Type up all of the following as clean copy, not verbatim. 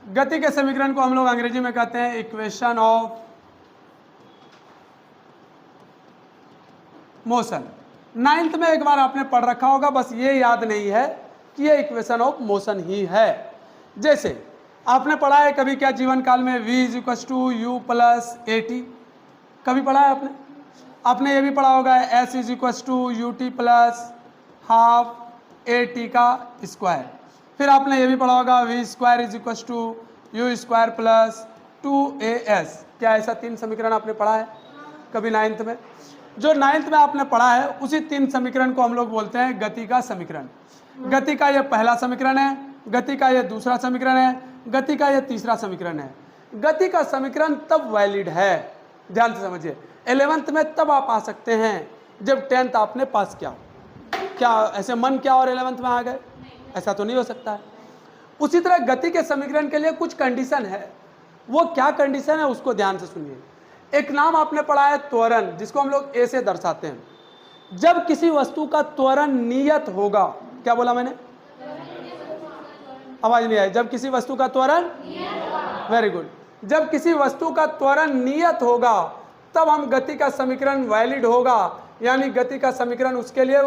गति के समीकरण को हम लोग अंग्रेजी में कहते हैं इक्वेशन ऑफ मोशन। 9th में एक बार आपने पढ़ रखा होगा, बस ये याद नहीं है कि ये इक्वेशन ऑफ मोशन ही है। जैसे आपने पढ़ा है कभी क्या जीवन काल में v = u + at, कभी पढ़ा है आपने? आपने ये भी पढ़ा होगा s = ut + हाफ at का स्क्वायर। फिर आपने ये भी पढ़ा होगा v² = u² + 2as। क्या ऐसा 3 समीकरण आपने पढ़ा है कभी 9th में? जो 9th में आपने पढ़ा है उसी 3 समीकरण को हम लोग बोलते हैं गति का समीकरण। गति का ये पहला समीकरण है, गति का ये दूसरा समीकरण है, गति का ये तीसरा समीकरण है। गति का समीकरण तब वैलिड है, ध्यान से समझिए, 11th में तब आप आ सकते हैं जब 10th आपने पास किया। क्या ऐसे मन क्या और 11th में आ गए? ऐसा तो नहीं हो सकता है। उसी तरह गति के समीकरण के लिए कुछ कंडीशन है, वो क्या कंडीशन है उसको ध्यान से सुनिए। एक नाम आपने पढ़ा है त्वरण, जिसको हम लोग ए से दर्शाते हैं। जब किसी वस्तु का त्वरण नियत होगा, क्या बोला मैंने? आवाज नहीं आई। जब किसी वस्तु का त्वरण, वेरी गुड, जब किसी वस्तु का त्वरण नियत होगा तब हम गति का समीकरण वैलिड होगा, यानी गति का समीकरण उसके लिए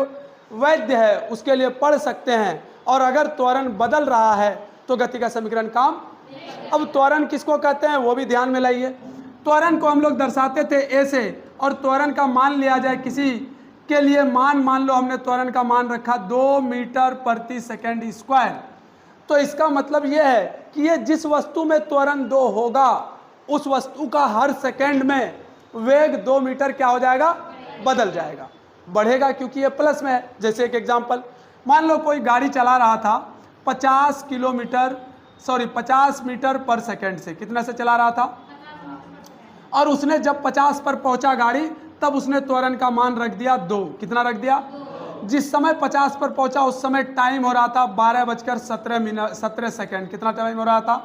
वैध है, उसके लिए पढ़ सकते हैं। और अगर त्वरण बदल रहा है तो गति का समीकरण काम। अब त्वरण किसको कहते हैं वो भी ध्यान में लाइए। त्वरण को हम लोग दर्शाते थे ए से, और त्वरण का मान लिया जाए किसी के लिए, मान लो हमने त्वरण का मान रखा 2 मीटर प्रति सेकंड स्क्वायर, तो इसका मतलब यह है कि ये जिस वस्तु में त्वरण 2 होगा उस वस्तु का हर सेकंड में वेग 2 मीटर क्या हो जाएगा? बदल जाएगा, बढ़ेगा, क्योंकि ये प्लस में है। जैसे एक एग्जांपल, मान लो कोई गाड़ी चला रहा था 50 मीटर पर सेकंड से, कितना से चला रहा था, और उसने जब 50 पर पहुंचा गाड़ी तब उसने त्वरण का मान रख दिया 2। कितना रख दिया? जिस समय 50 पर पहुंचा उस समय टाइम हो रहा था 12:17 सेकंड। कितना टाइम हो रहा था?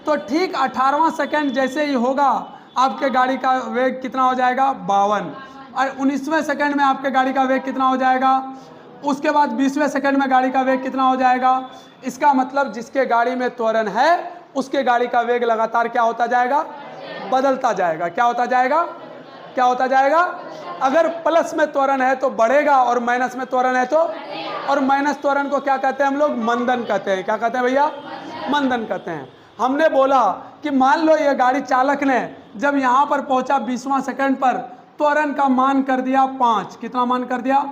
तो ठीक 18वां सेकंड जैसे ही होगा आपके गाड़ी का वेग कितना हो जाएगा? 52। और 19वें सेकंड में आपके गाड़ी का वेग कितना हो जाएगा? उसके बाद 20वें सेकंड में गाड़ी का वेग कितना हो जाएगा? इसका मतलब जिसके गाड़ी में त्वरण है उसके गाड़ी का वेग लगातार क्या होता जाएगा? बदलता जाएगा। क्या होता जाएगा? क्या होता जाएगा? अगर प्लस में त्वरण है तो बढ़ेगा, और माइनस में त्वरण है तो, और माइनस त्वरण को क्या कहते हैं हम लोग? मंदन कहते हैं। क्या कहते हैं भैया? मंदन कहते हैं। हमने बोला कि मान लो ये गाड़ी चालक ने जब यहाँ पर पहुंचा 20वां सेकंड पर त्वरण का मान कर दिया 5। कितना मान कर दिया?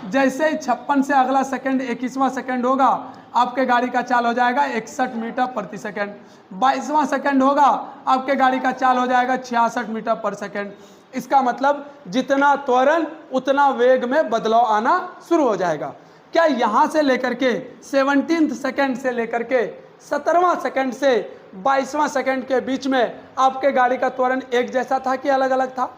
जैसे ही 56 से अगला सेकंड 21वां सेकंड होगा आपके गाड़ी का चाल हो जाएगा 61 मीटर प्रति सेकंड। 22वां सेकंड होगा आपके गाड़ी का चाल हो जाएगा 66 मीटर पर सेकंड। इसका मतलब जितना त्वरण उतना वेग में बदलाव आना शुरू हो जाएगा। क्या यहाँ से लेकर के 17th सेकंड से लेकर के 17वां सेकंड से 22वां सेकंड के बीच में आपके गाड़ी का त्वरण एक जैसा था कि अलग अलग था?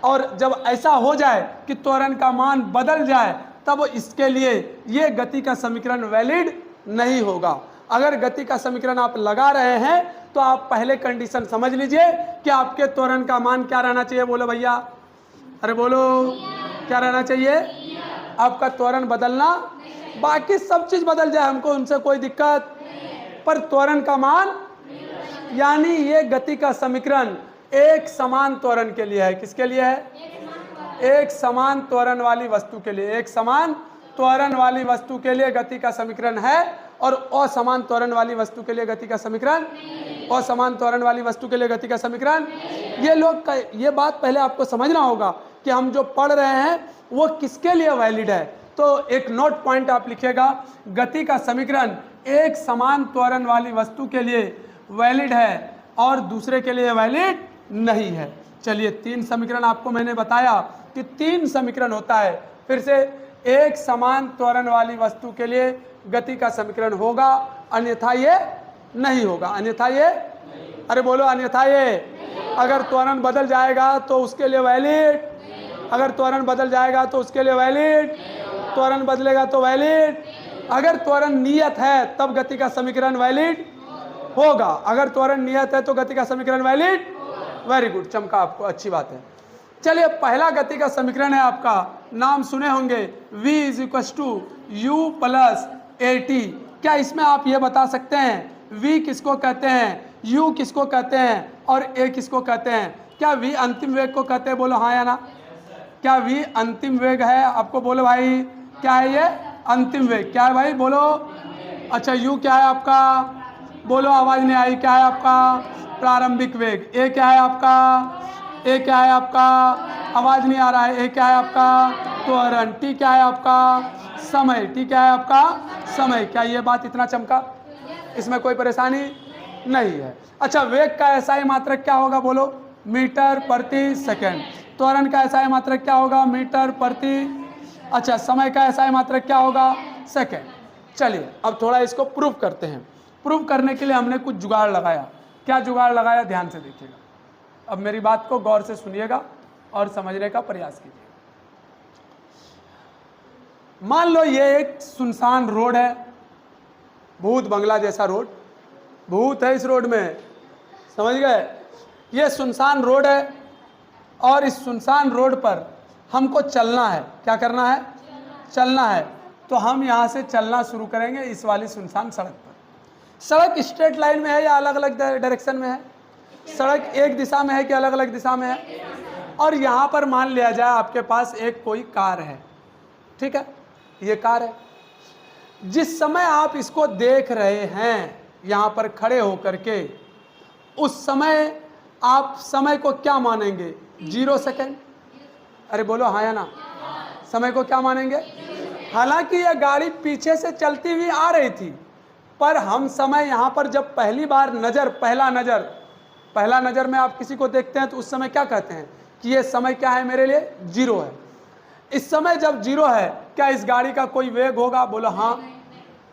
और जब ऐसा हो जाए कि त्वरण का मान बदल जाए तब इसके लिए ये गति का समीकरण वैलिड नहीं होगा। अगर गति का समीकरण आप लगा रहे हैं तो आप पहले कंडीशन समझ लीजिए कि आपके त्वरण का मान क्या रहना चाहिए। बोलो भैया, अरे बोलो, क्या रहना चाहिए? आपका त्वरण बदलना, बाकी सब चीज बदल जाए हमको उनसे कोई दिक्कत, पर त्वरण का मान, यानी ये गति का समीकरण एक समान त्वरण के लिए है। किसके लिए है? एक समान त्वरण वाली वस्तु के लिए। एक समान त्वरण वाली वस्तु के लिए गति का समीकरण है, और असमान त्वरण वाली वस्तु के लिए गति का समीकरण, असमान त्वरण वाली वस्तु के लिए गति का समीकरण। ये बात पहले आपको समझना होगा कि हम जो पढ़ रहे हैं वो किसके लिए वैलिड है। तो एक नोट पॉइंट आप लिखिएगा, गति का समीकरण एक समान त्वरण वाली वस्तु के लिए वैलिड है और दूसरे के लिए वैलिड नहीं है। चलिए, 3 समीकरण आपको मैंने बताया कि 3 समीकरण होता है। फिर से, एक समान त्वरण वाली वस्तु के लिए गति का समीकरण होगा, अन्यथा ये नहीं होगा। अन्यथा ये, अरे बोलो, अन्यथा ये, अगर त्वरण बदल जाएगा तो उसके लिए वैलिड, अगर त्वरण बदल जाएगा तो उसके लिए वैलिड, त्वरण बदलेगा तो वैलिड। अगर त्वरण नियत है तब गति का समीकरण वैलिड होगा। अगर त्वरण नियत है तो गति का समीकरण वैलिड। वेरी गुड, चमका आपको, अच्छी बात है। चलिए, पहला गति का समीकरण है आपका, नाम सुने होंगे, v = u + at। क्या इसमें आप ये बता सकते हैं वी किसको कहते हैं, यू किसको कहते हैं और ए किसको कहते हैं? क्या वी अंतिम वेग को कहते हैं? बोलो हाँ या ना। क्या वी अंतिम वेग है? आपको बोलो भाई क्या है ये? अंतिम वेग। क्या है भाई? बोलो। अच्छा, यू क्या है आपका? बोलो, आवाज नहीं आई। क्या है आपका? प्रारंभिक वेग। ए क्या है आपका? ए क्या है आपका? आवाज नहीं आ रहा है। ए क्या है आपका? त्वरण। टी क्या है आपका? समय। टी क्या है आपका? समय। क्या ये बात इतना चमका? इसमें कोई परेशानी नहीं है। अच्छा, वेग का एसआई मात्रक क्या होगा? बोलो, मीटर प्रति सेकंड। त्वरण का एसआई मात्रक क्या होगा? मीटर प्रति। अच्छा, समय का एसआई मात्रक क्या होगा? सेकंड। चलिए अब थोड़ा इसको प्रूव करते हैं। प्रूव करने के लिए हमने कुछ जुगाड़ लगाया। क्या जुगाड़ लगाया? ध्यान से देखिएगा। अब मेरी बात को गौर से सुनिएगा और समझने का प्रयास कीजिए। मान लो ये एक सुनसान रोड है, भूत बंगला जैसा रोड, भूत है इस रोड में, समझ गए? ये सुनसान रोड है और इस सुनसान रोड पर हमको चलना है। क्या करना है? चलना है। तो हम यहाँ से चलना शुरू करेंगे इस वाली सुनसान सड़क पर। सड़क स्ट्रेट लाइन में है या अलग अलग डायरेक्शन में है? सड़क एक दिशा में है कि अलग अलग दिशा में है? और यहाँ पर मान लिया जाए आपके पास एक कोई कार है, ठीक है, ये कार है। जिस समय आप इसको देख रहे हैं यहाँ पर खड़े होकर के, उस समय आप समय को क्या मानेंगे? 0 सेकेंड। अरे बोलो हाँ या ना। समय को क्या मानेंगे? हालांकि यह गाड़ी पीछे से चलती हुई आ रही थी, पर हम समय यहाँ पर जब पहली बार पहला नज़र में आप किसी को देखते हैं तो उस समय क्या कहते हैं कि ये समय क्या है मेरे लिए? 0 है। इस समय जब 0 है, क्या इस गाड़ी का कोई वेग होगा? बोलो हाँ।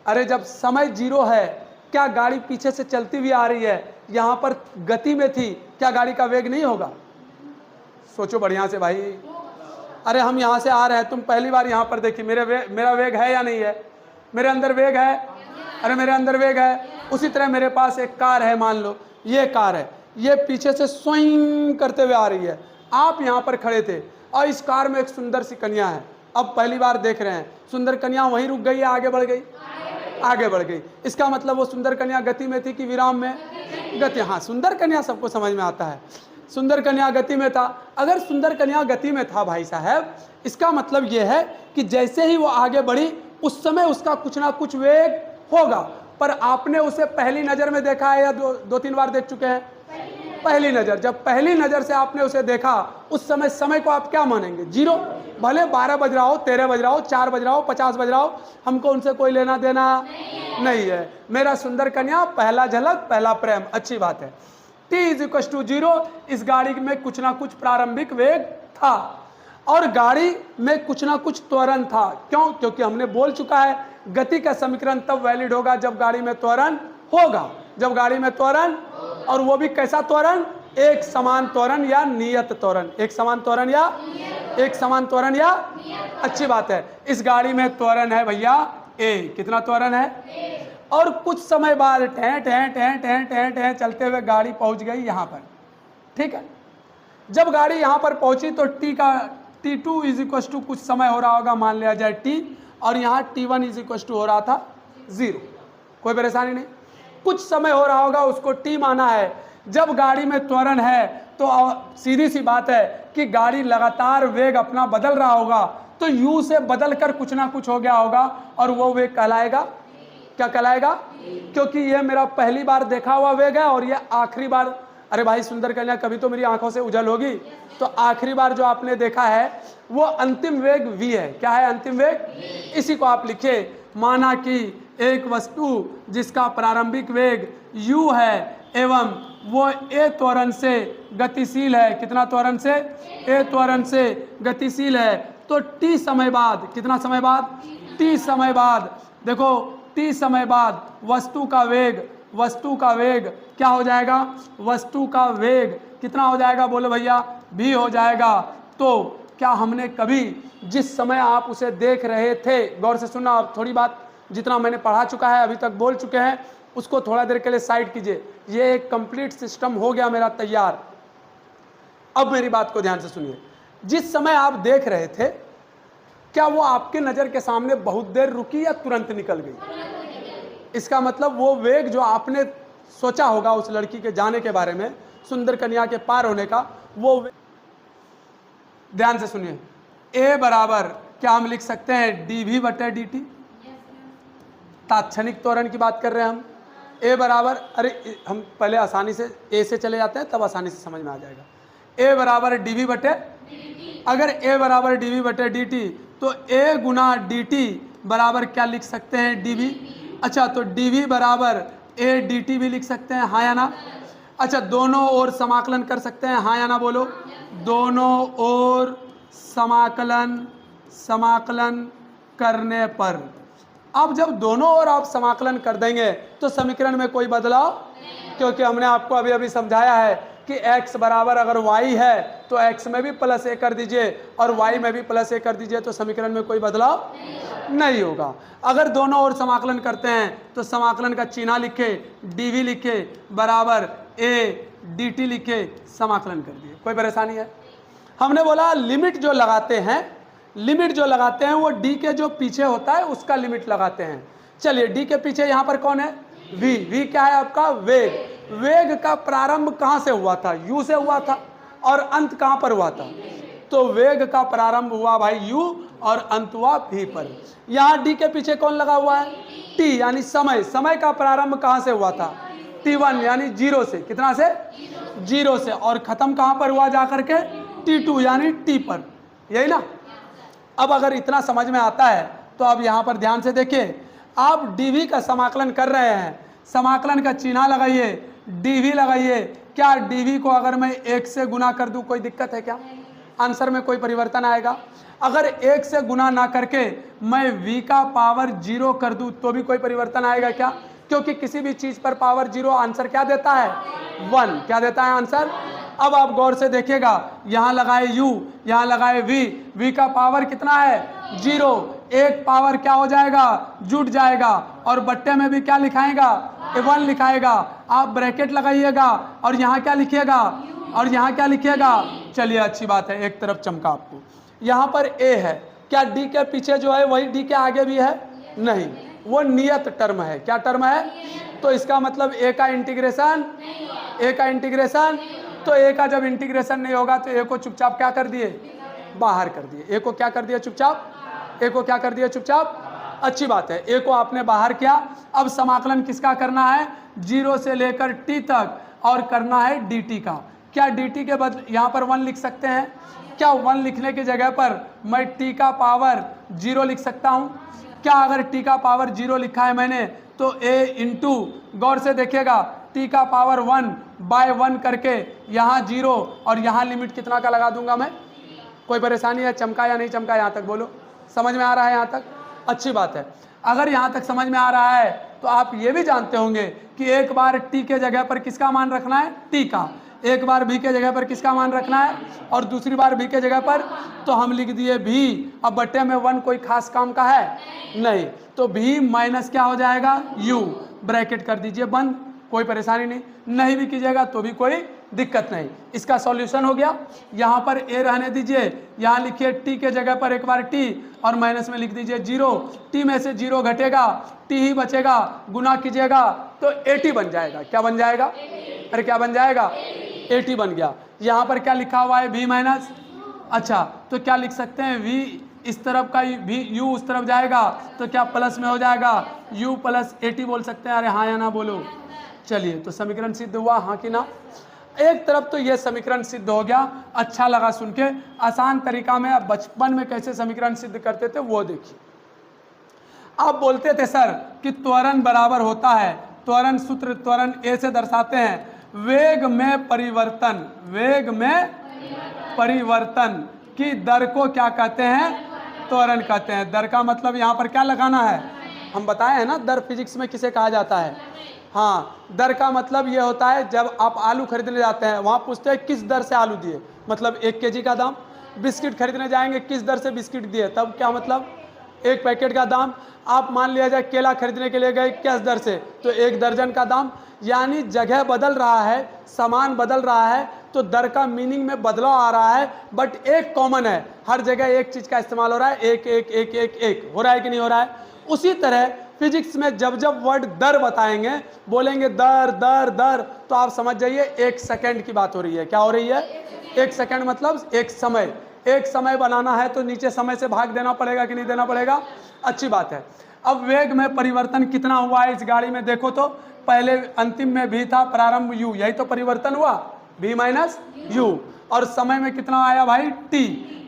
अरे जब समय 0 है, क्या गाड़ी पीछे से चलती हुई आ रही है, यहाँ पर गति में थी, क्या गाड़ी का वेग नहीं होगा? सोचो बढ़िया से भाई। अरे हम यहाँ से आ रहे हैं, तुम पहली बार यहाँ पर देखिए, मेरा वेग है या नहीं है? मेरे अंदर वेग है। अरे मेरे अंदर वेग है। उसी तरह मेरे पास एक कार है, मान लो ये कार है, ये पीछे से स्विंग करते हुए आ रही है। आप यहाँ पर खड़े थे और इस कार में एक सुंदर सी कन्या है, अब पहली बार देख रहे हैं। सुंदर कन्या वहीं रुक गई या आगे बढ़ गई? आगे बढ़ गई। इसका मतलब वो सुंदर कन्या गति में थी कि विराम में? गति। हाँ, सुंदर कन्या सबको समझ में आता है। सुंदर कन्या गति में था। अगर सुंदर कन्या गति में था भाई साहब, इसका मतलब ये है कि जैसे ही वो आगे बढ़ी उस समय उसका कुछ ना कुछ वेग होगा। पर आपने उसे पहली नज़र में देखा है या दो तीन बार देख चुके हैं? पहली नज़र। जब पहली नज़र से आपने उसे देखा, उस समय को आप क्या मानेंगे? 0। भले 12 बज रहा हो, 13 बज रहा हो, 4 बज रहा हो, 50 बज रहा हो, हमको उनसे कोई लेना देना नहीं है। मेरा सुंदर कन्या, पहला झलक, पहला प्रेम, अच्छी बात है। t=0। इस गाड़ी में कुछ ना कुछ प्रारंभिक वेग था और गाड़ी में कुछ ना कुछ त्वरण था। क्यों? क्योंकि हमने बोल चुका है गति का समीकरण तब वैलिड होगा जब गाड़ी में त्वरण होगा। जब गाड़ी में त्वरण, और वो भी कैसा त्वरण? एक समान त्वरण या नियत त्वरण। एक समान त्वरण या एक समान त्वरण या अच्छी बात है। इस गाड़ी में त्वरण है भैया ए। कितना त्वरण है? और कुछ समय बाद ठें ठें ठें ठें ठें ठें चलते हुए गाड़ी पहुंच गई यहाँ पर, ठीक है। जब गाड़ी यहाँ पर पहुंची तो t2 कुछ समय हो रहा होगा, मान लिया जाए t, और यहाँ t1 हो रहा था 0। कोई परेशानी नहीं। कुछ समय हो रहा होगा, उसको t माना है। जब गाड़ी में त्वरण है तो सीधी सी बात है कि गाड़ी लगातार वेग अपना बदल रहा होगा, तो u से बदल कर कुछ ना कुछ हो गया होगा और वो वेग कहलाएगा, क्या कहलाएगा? क्योंकि ये मेरा पहली बार देखा हुआ वेग है और ये आखिरी बार, अरे भाई सुंदर कन्या कभी तो मेरी आंखों से उजल होगी, तो आखिरी बार जो आपने देखा है वो अंतिम वेग v है। क्या है अंतिम वेग? इसी को आप लिखे, माना कि एक वस्तु जिसका प्रारंभिक वेग u है एवं वो a त्वरण से गतिशील है। कितना त्वरण से? a त्वरण से गतिशील है। तो t समय बाद, कितना समय बाद? t समय बाद। देखो t समय बाद वस्तु का वेग क्या हो जाएगा? वस्तु का वेग कितना हो जाएगा? बोलो भैया, v हो जाएगा। तो क्या हमने कभी जिस समय आप उसे देख रहे थे, गौर से सुनना, आप थोड़ी बात जितना मैंने पढ़ा चुका है, अभी तक बोल चुके हैं, उसको थोड़ा देर के लिए साइड कीजिए। ये एक कंप्लीट सिस्टम हो गया मेरा तैयार। अब मेरी बात को ध्यान से सुनिए। जिस समय आप देख रहे थे, क्या वो आपके नज़र के सामने बहुत देर रुकी या तुरंत निकल गई? इसका मतलब वो वेग जो आपने सोचा होगा उस लड़की के जाने के बारे में, सुंदर कन्या के पार होने का, वो ध्यान से सुनिए, ए बराबर क्या हम लिख सकते हैं dv बटे dt, तात्क्षणिक त्वरण की बात कर रहे हैं हम। ए बराबर, अरे हम पहले आसानी से ए से चले जाते हैं तब आसानी से समझ में आ जाएगा। ए बराबर dv बटे, अगर ए बराबर dv बटे dt तो ए गुना dt बराबर क्या लिख सकते हैं dv। अच्छा, तो dv बराबर ए dt भी लिख सकते हैं, हाँ या ना। अच्छा, दोनों ओर समाकलन कर सकते हैं, हाँ या ना बोलो। दोनों ओर समाकलन करने पर, अब जब दोनों ओर आप समाकलन कर देंगे तो समीकरण में कोई बदलाव, क्योंकि हमने आपको अभी अभी समझाया है कि x बराबर अगर y है तो x में भी प्लस a कर दीजिए और y में भी प्लस a कर दीजिए, तो समीकरण में कोई बदलाव नहीं होगा। अगर दोनों ओर समाकलन करते हैं तो समाकलन का चिन्ह लिखे, dv लिखे बराबर a dt लिखे, समाकलन कर दिए, कोई परेशानी है। हमने बोला लिमिट जो लगाते हैं वो d के जो पीछे होता है उसका लिमिट लगाते हैं। चलिए, d के पीछे यहाँ पर कौन है, v क्या है आपका, वेग का प्रारंभ कहाँ से हुआ था, u से हुआ था, और अंत कहाँ पर हुआ था, तो वेग का प्रारंभ हुआ भाई u और अंत हुआ v पर। यहाँ d के पीछे कौन लगा हुआ है, t यानी समय का प्रारंभ कहाँ से हुआ था, t1 यानी 0 से, कितना से, 0 से, और खत्म कहाँ पर हुआ जाकर के, t2 यानी t पर, यही ना। अब अगर इतना समझ में आता है तो अब यहाँ पर ध्यान से देखिए, आप dv का समाकलन कर रहे हैं, समाकलन का चिन्ह लगाइए, dv लगाइए। क्या dv को अगर मैं 1 से गुना कर दूं कोई दिक्कत है क्या, आंसर में कोई परिवर्तन आएगा। अगर 1 से गुना ना करके मैं v का पावर 0 कर दूं तो भी कोई परिवर्तन आएगा क्या, क्योंकि किसी भी चीज पर पावर 0 आंसर क्या देता है, 1, क्या देता है आंसर। अब आप गौर से देखिएगा, यहाँ लगाए u, यहाँ लगाए v का पावर कितना है, 0, एक पावर क्या हो जाएगा, जुट जाएगा, और बट्टे में भी क्या लिखाएगा, 1 लिखाएगा। आप ब्रैकेट लगाइएगा और यहाँ क्या लिखिएगा, और यहाँ क्या लिखिएगा। चलिए, अच्छी बात है, एक तरफ चमका आपको। यहाँ पर a है, क्या d के पीछे जो है वही d के आगे भी है, नहीं, वो नियत टर्म है। क्या टर्म है, तो इसका मतलब a का इंटीग्रेशन, तो a का जब इंटीग्रेशन नहीं होगा तो a को चुपचाप क्या कर दिए, बाहर कर दिए। a को क्या कर दिया चुपचाप, अच्छी बात है, a को आपने बाहर किया। अब समाकलन किसका करना है, 0 से लेकर t तक, और करना है dt का। क्या dt के बदले यहाँ पर 1 लिख सकते हैं क्या, 1 लिखने की जगह पर मैं t का पावर 0 लिख सकता हूँ क्या। अगर t का पावर 0 लिखा है मैंने तो a इंटू, गौर से देखिएगा, t का पावर 1 बाय 1 करके यहाँ 0 और यहाँ लिमिट कितना का लगा दूंगा मैं। कोई परेशानी है, चमका या नहीं चमका, यहाँ तक बोलो, समझ में आ रहा है यहाँ तक, अच्छी बात है। अगर यहाँ तक समझ में आ रहा है तो आप ये भी जानते होंगे कि एक बार t के जगह पर किसका मान रखना है, t का, एक बार v के जगह पर किसका मान रखना है, और दूसरी बार v के जगह पर, तो हम लिख दिए v। अब बट्टे में 1 कोई खास काम का है नहीं, तो v माइनस क्या हो जाएगा, u, ब्रैकेट कर दीजिए बंद, कोई परेशानी नहीं भी कीजिएगा तो भी कोई दिक्कत नहीं। इसका सॉल्यूशन हो गया। यहाँ पर a रहने दीजिए, यहाँ लिखिए t के जगह पर एक बार t और माइनस में लिख दीजिए 0, t में से 0 घटेगा, t ही बचेगा, गुना कीजिएगा तो 80 बन जाएगा। क्या बन जाएगा, अरे क्या बन जाएगा, 80 बन गया। यहाँ पर क्या लिखा हुआ है, v माइनस, अच्छा तो क्या लिख सकते हैं, v इस तरफ का v, u उस तरफ जाएगा तो क्या प्लस में हो जाएगा, u प्लस 80 बोल सकते हैं, अरे हाँ या ना बोलो। चलिए, तो समीकरण सिद्ध हुआ, हाँ कि ना। एक तरफ तो यह समीकरण सिद्ध हो गया, अच्छा लगा सुन के। आसान तरीका में आप बचपन में कैसे समीकरण सिद्ध करते थे वो देखिए। आप बोलते थे सर कि त्वरण बराबर होता है, त्वरण सूत्र, त्वरण ए से दर्शाते हैं, वेग में परिवर्तन की दर को क्या कहते हैं, त्वरण कहते हैं। दर का मतलब यहाँ पर क्या लगाना है, हम बताए हैं ना, दर फिजिक्स में किसे कहा जाता है। हाँ, दर का मतलब ये होता है, जब आप आलू खरीदने जाते हैं वहाँ पूछते हैं किस दर से आलू दिए, मतलब 1 kg का दाम। बिस्किट खरीदने जाएंगे, किस दर से बिस्किट दिए, तब क्या मतलब 1 पैकेट का दाम। आप मान लिया जाए केला खरीदने के लिए गए, किस दर से, तो 1 दर्जन का दाम। यानी जगह बदल रहा है, सामान बदल रहा है, तो दर का मीनिंग में बदलाव आ रहा है, बट एक कॉमन है, हर जगह एक चीज का इस्तेमाल हो रहा है, एक एक एक एक एक हो रहा है कि नहीं हो रहा है। उसी तरह फिजिक्स में जब जब वर्ड दर बताएंगे, बोलेंगे दर दर दर, तो आप समझ जाइए 1 सेकंड की बात हो रही है। क्या हो रही है? 1 सेकंड मतलब एक समय। एक समय बनाना है तो नीचे समय से भाग देना पड़ेगा कि नहीं देना पड़ेगा? अच्छी बात है। अब वेग में परिवर्तन कितना हुआ है इस गाड़ी में? देखो तो पहले अंतिम में भी था, प्रारंभ u, यही तो परिवर्तन हुआ, v माइनस u। और समय में कितना आया भाई? t।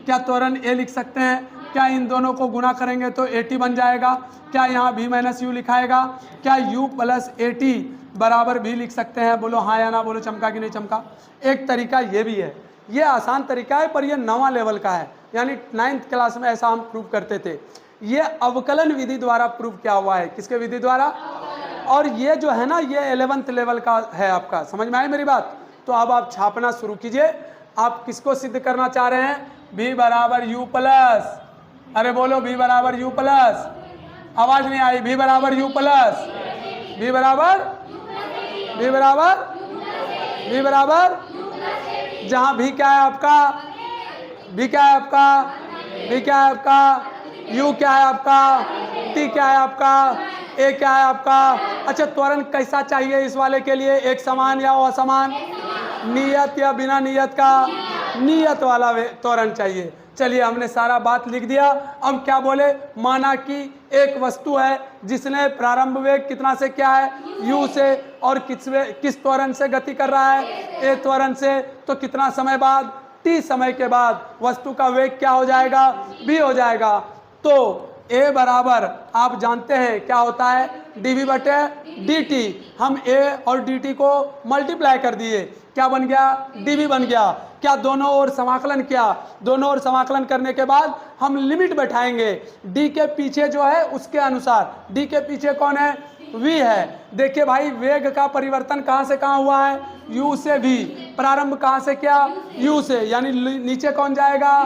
क्या त्वरण a लिख सकते हैं? क्या इन दोनों को गुना करेंगे तो at बन जाएगा? क्या यहाँ v माइनस u लिखाएगा? क्या u प्लस at बराबर v लिख सकते हैं? बोलो हाँ या ना, बोलो चमका कि नहीं चमका? एक तरीका ये भी है, ये आसान तरीका है पर ये 9वां लेवल का है, यानी 9th क्लास में ऐसा हम प्रूव करते थे। ये अवकलन विधि द्वारा प्रूव किया हुआ है। किसके विधि द्वारा? और ये जो है ना, ये 11th लेवल का है आपका। समझ में आई मेरी बात? तो अब आप छापना शुरू कीजिए। आप किसको सिद्ध करना चाह रहे हैं? v बराबर u प्लस, अरे बोलो v बराबर u प्लस, आवाज नहीं आई, v बराबर u प्लस, v बराबर v बराबर v बराबर, जहां v क्या है आपका? v क्या है आपका? v क्या है आपका? u क्या है आपका? t क्या है आपका? a क्या है आपका? अच्छा, त्वरण कैसा चाहिए इस वाले के लिए? एक समान या असमान? नियत या बिना नियत का? नियत वाला त्वरण चाहिए। चलिए, हमने सारा बात लिख दिया। अब क्या बोले? माना कि एक वस्तु है जिसने प्रारंभ वेग कितना से क्या है? u से, और किस त्वरण से गति कर रहा है? a त्वरण से। तो कितना समय बाद? t समय के बाद वस्तु का वेग क्या हो जाएगा? v हो जाएगा। तो a बराबर आप जानते हैं क्या होता है? dv बटे dt। हम a और dt को मल्टीप्लाई कर दिए, क्या बन गया? dv बन गया। क्या दोनों ओर समाकलन किया? दोनों ओर समाकलन करने के बाद हम लिमिट बैठाएंगे d के पीछे जो है उसके अनुसार। d के पीछे कौन है? v है। देखिए भाई, वेग का परिवर्तन कहाँ से कहाँ हुआ है? u से v। प्रारंभ कहाँ से क्या? u से, यानी नीचे कौन जाएगा?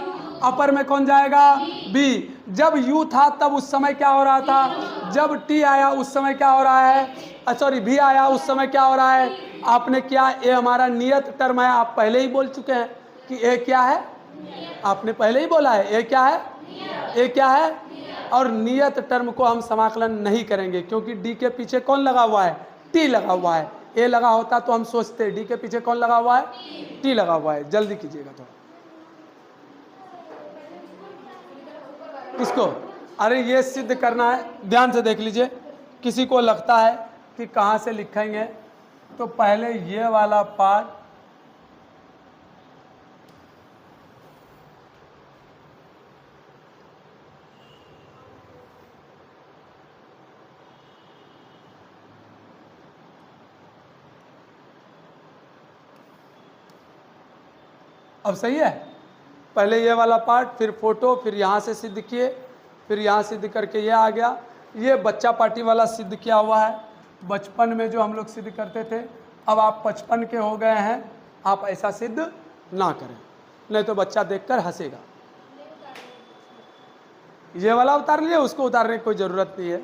अपर में कौन जाएगा? b। जब u था तब उस समय क्या हो रहा था? जब t आया उस समय क्या हो रहा है? सॉरी, v आया उस समय क्या हो रहा है? आपने क्या, a हमारा नियत टर्म है, आप पहले ही बोल चुके हैं कि a क्या है? आपने पहले ही बोला है a क्या है? a क्या है? और नियत टर्म को हम समाकलन नहीं करेंगे क्योंकि d के पीछे कौन लगा हुआ है? t लगा हुआ है। a लगा होता तो हम सोचते, d के पीछे कौन लगा हुआ है? t लगा हुआ है। जल्दी कीजिएगा थोड़ा। किसको? अरे ये सिद्ध करना है, ध्यान से देख लीजिए। किसी को लगता है कि कहाँ से लिखेंगे, तो पहले ये वाला पार्ट अब सही है। पहले ये वाला पार्ट, फिर फोटो, फिर यहाँ से सिद्ध किए, फिर यहाँ सिद्ध करके ये आ गया। ये बच्चा पार्टी वाला सिद्ध किया हुआ है, बचपन में जो हम लोग सिद्ध करते थे। अब आप 55 के हो गए हैं, आप ऐसा सिद्ध ना करें, नहीं तो बच्चा देखकर हंसेगा। ये वाला उतार लिए, उसको उतारने की कोई ज़रूरत नहीं है।